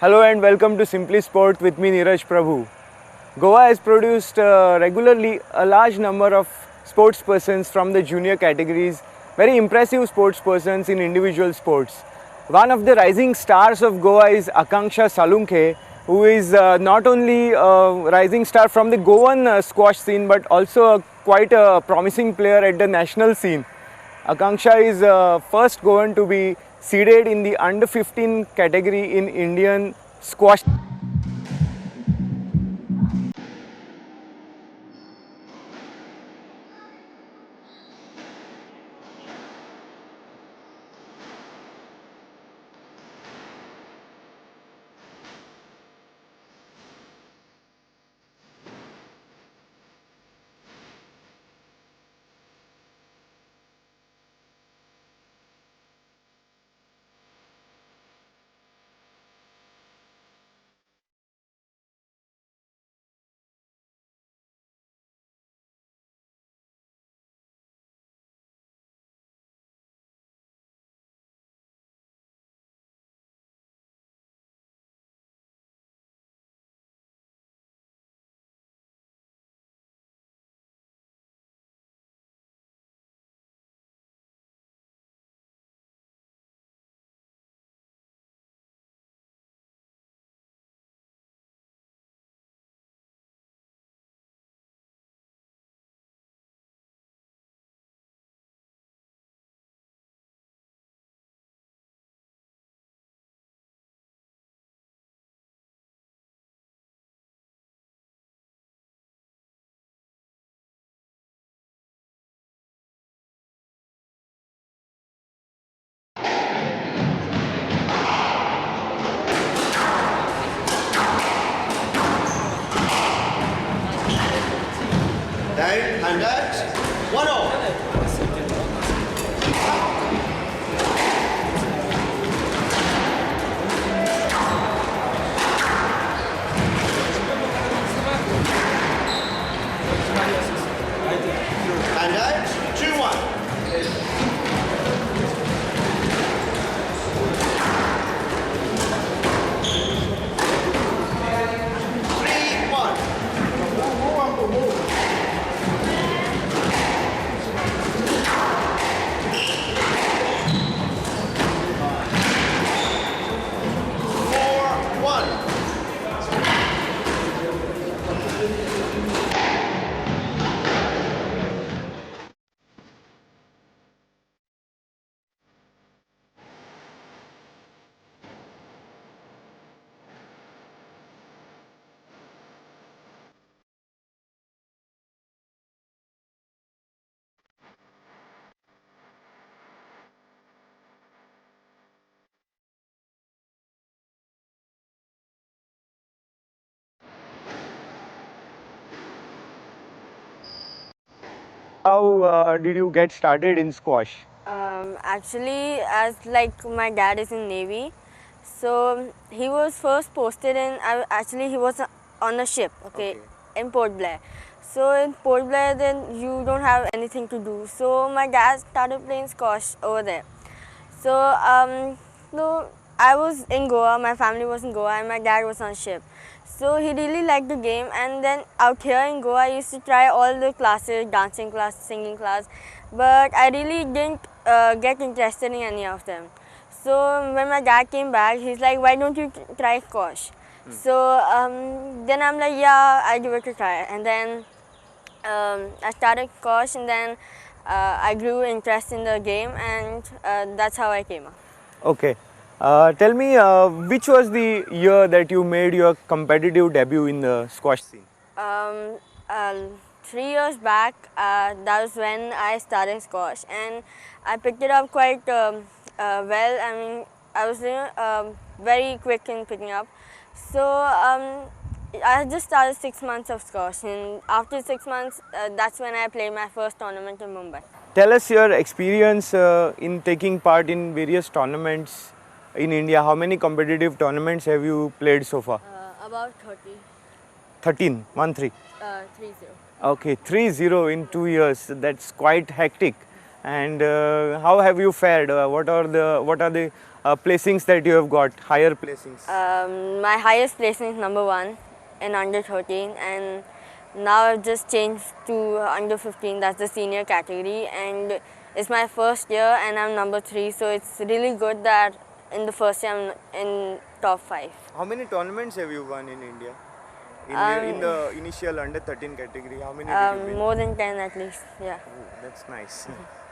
Hello and welcome to Simply Sport with me Neeraj Prabhu. Goa has produced regularly a large number of sports persons from the junior categories, very impressive sports persons in individual sports. One of the rising stars of Goa is Akanksha Salunkhe, who is not only a rising star from the Goan squash scene but also quite a promising player at the national scene. Akanksha is first Goan to be seeded in the under 15 category in Indian squash. Down and out. 1-0. And out. 2-1. How did you get started in squash? Actually, as like my dad is in Navy, so he was first posted in. Actually, he was on a ship, okay, in Port Blair. So in Port Blair, then you don't have anything to do. So my dad started playing squash over there. So no, I was in Goa. My family was in Goa, and my dad was on ship. So he really liked the game, and then out here in Goa, I used to try all the classes, dancing class, singing class, but I really didn't get interested in any of them. So when my dad came back, he's like, "Why don't you try squash?" So then I'm like, "Yeah, I'll give it a try." And then I started squash, and then I grew interest in the game, and that's how I came up. Okay. Tell me, which was the year that you made your competitive debut in the squash scene? Um, uh, 3 years back, that was when I started squash, and I picked it up quite well. I mean, I was very quick in picking up. So I just started 6 months of squash, and after 6 months, that's when I played my first tournament in Mumbai. Tell us your experience in taking part in various tournaments in India. How many competitive tournaments have you played so far? About 30, 13, 1-3. 30. Okay, 3-0 in 2 years. That's quite hectic. And how have you fared? What are the placings that you have got, higher placings? My highest placing is number 1 in under 13, and now I've just changed to under 15. That's the senior category, and it's my first year, and I'm number 3. So it's really good that in the first year I'm in top 5. How many tournaments have you won in India? In the initial under 13 category, how many did you win? More than 10 at least. Yeah. Oh, that's nice.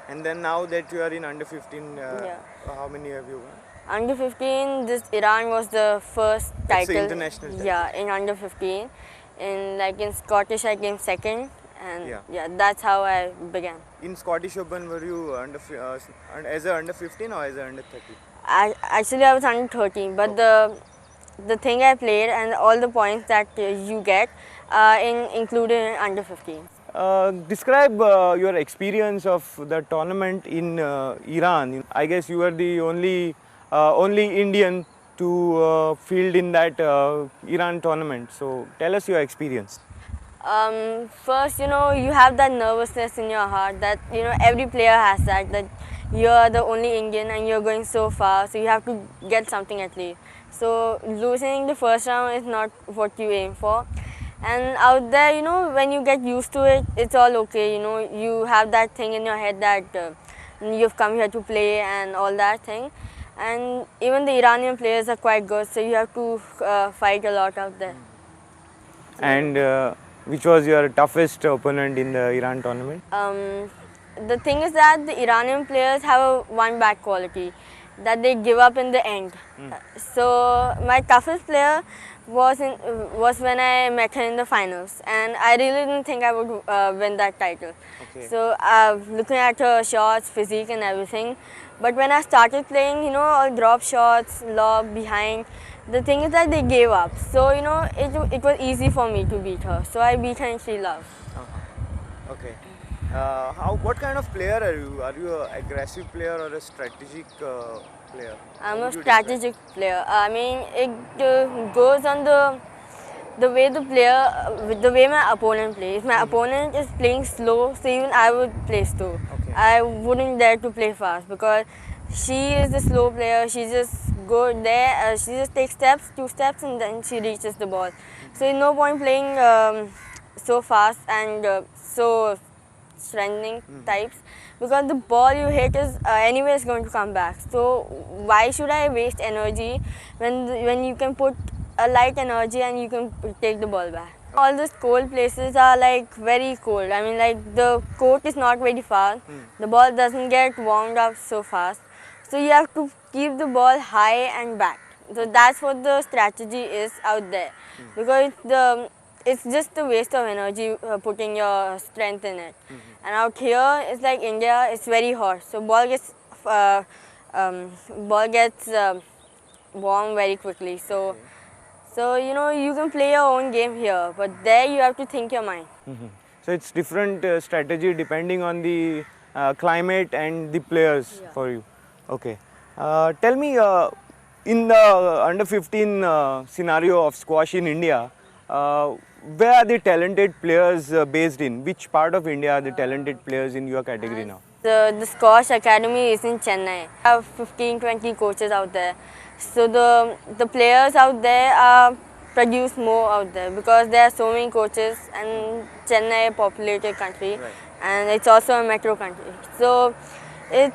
And then now that you are in under 15, Yeah. how many have you won? Under 15, this Iran was the first That's the title. international title. Yeah, in under 15. In Scottish, I came second, and Yeah. that's how I began. In Scottish Open, were you as a under 15 or as a under 13? Actually, I was under 13, but the thing I played and all the points that you get included in under 15. Describe your experience of the tournament in Iran. I guess you were the only Indian to field in that Iran tournament. So tell us your experience. First, you have that nervousness in your heart that, every player has that you're the only Indian and you're going so far, so you have to get something at least. So losing the first round is not what you aim for. And out there, when you get used to it, it's all okay. You have that thing in your head that you've come here to play and all that thing. And even the Iranian players are quite good, so you have to fight a lot out there. And which was your toughest opponent in the Iran tournament? The thing is that the Iranian players have a one back quality that they give up in the end. So my toughest player was when I met her in the finals, and I really didn't think I would win that title. Okay. So looking at her shots, physique and everything, but when I started playing, all drop shots, lob, behind, the thing is that they gave up. So it was easy for me to beat her. So I beat her in 3 loves. Okay. What kind of player are you? Are you an aggressive player or a strategic player? I'm How a would you describe? strategic player. I mean, it goes on the way the way my opponent plays. If my opponent is playing slow, so even I would play slow. Okay. I wouldn't dare to play fast because she is the slow player. She just go there. She just takes 2 steps, and then she reaches the ball. So there's no point playing so fast and so strengthening types, because the ball you hit is anyways going to come back. So why should I waste energy when you can put a light energy and you can take the ball back? All these cold places are like very cold. I mean, like the court is not very fast. The ball doesn't get warmed up so fast. So you have to keep the ball high and back. So that's what the strategy is out there, because it's just a waste of energy putting your strength in it. And out here, it's like India, it's very hot. So ball gets warm very quickly. So you can play your own game here, but there you have to think your mind. So it's different strategy depending on the climate and the players for you. Okay. Tell me, in the under 15 scenario of squash in India, where are the talented players based in? Which part of India are the talented players in your category now? The squash academy is in Chennai. I have 15-20 coaches out there. So the players out there produce more out there because there are so many coaches, and Chennai a populated country, and it's also a metro country. So it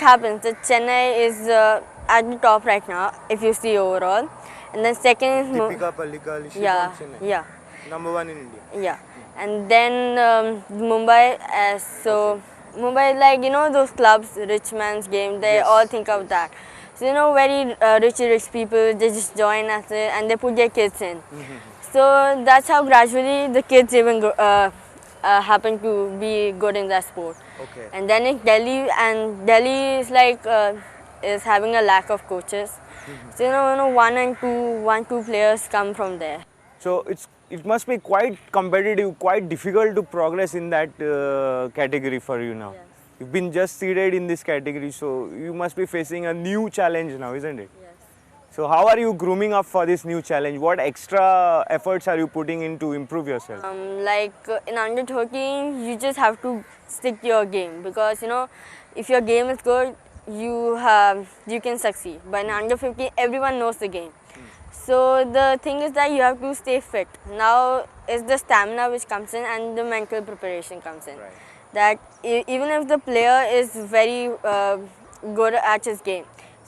happens that Chennai is at the top right now if you see overall, and then second is Deepika Pallikal, she yeah, from Chennai. yeah. Number 1 in India. Yeah, and then Mumbai. Mumbai, like those clubs, rich man's game. They all think of that. So very rich people, they just join us and they put their kids in. So that's how gradually the kids even happen to be good in that sport. Okay. And then in Delhi, and Delhi is like is having a lack of coaches. So one, two players come from there. So it must be quite competitive, quite difficult to progress in that category for you now. Yes. You've been just seeded in this category, so you must be facing a new challenge now, isn't it? Yes. So how are you grooming up for this new challenge? What extra efforts are you putting in to improve yourself? Like in under 13, you just have to stick to your game, because if your game is good, you can succeed. But in under 15, everyone knows the game. So the thing is that you have to stay fit. Now it's the stamina which comes in and the mental preparation comes in. Right. That even if the player is very good at his game,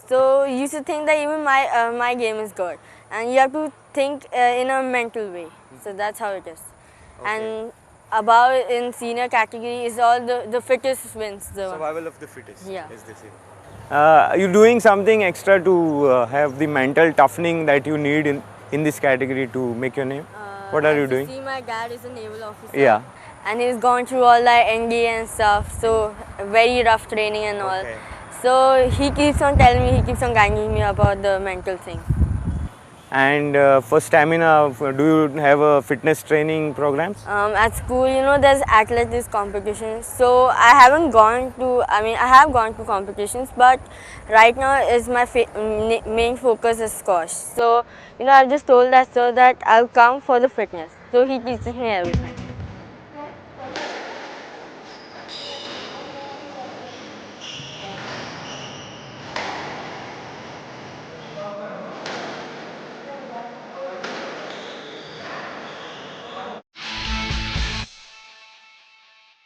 so you should think that even my game is good, and you have to think in a mental way. So that's how it is. And about in senior category is all the fittest wins. Survival of the fittest. Yeah. As they say. You're doing something extra to have the mental toughening that you need in this category to make your name. What are you as doing? See, my dad is a naval officer. Yeah. And he's gone through all that NDA and stuff, so very rough training and all. Okay. So he keeps on telling me, he keeps on guiding me about the mental thing. And for stamina, do you have a fitness training programs? At school, there's athletics competitions. So I haven't gone to, I have gone to competitions, but right now is my main focus is squash. So, I've just told that sir that I'll come for the fitness. So he teaches me everything.